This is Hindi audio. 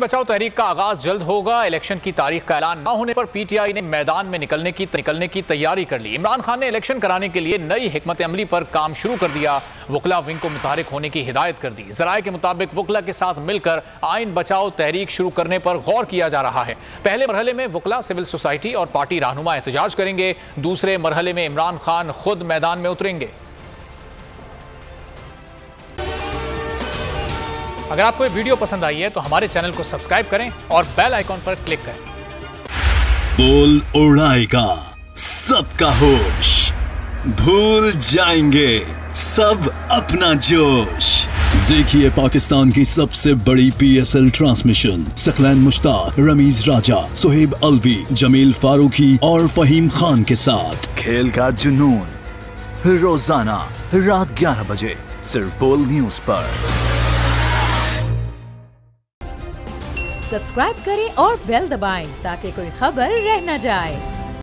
बचाओ तहरीक का आगाज जल्द होगा। इलेक्शन की तारीख का ऐलान न होने पर पीटीआई ने मैदान में निकलने की तैयारी कर ली। इमरान खान ने इलेक्शन कराने के लिए नई हिकमत अमली पर काम शुरू कर दिया। वकला विंग को मुतहरिक होने की हिदायत कर दी। जराये के मुताबिक वकला के साथ मिलकर आइन बचाओ तहरीक शुरू करने पर गौर किया जा रहा है। पहले मरहले में वकला, सिविल सोसाइटी और पार्टी रहनुमा एहतजाज करेंगे। दूसरे मरहले में इमरान खान खुद मैदान में उतरेंगे। अगर आपको ये वीडियो पसंद आई है तो हमारे चैनल को सब्सक्राइब करें और बेल आइकॉन पर क्लिक करें। बोल उड़ाएगा सबका होश, भूल जाएंगे सब अपना जोश। देखिए पाकिस्तान की सबसे बड़ी PSL ट्रांसमिशन सकलैन मुश्ताक, रमीज राजा, सुहेब अलवी, जमील फारूकी और फहीम खान के साथ खेल का जुनून रोजाना रात 11 बजे सिर्फ बोल न्यूज पर। सब्सक्राइब करें और बेल दबाएं ताकि कोई खबर रह न जाए।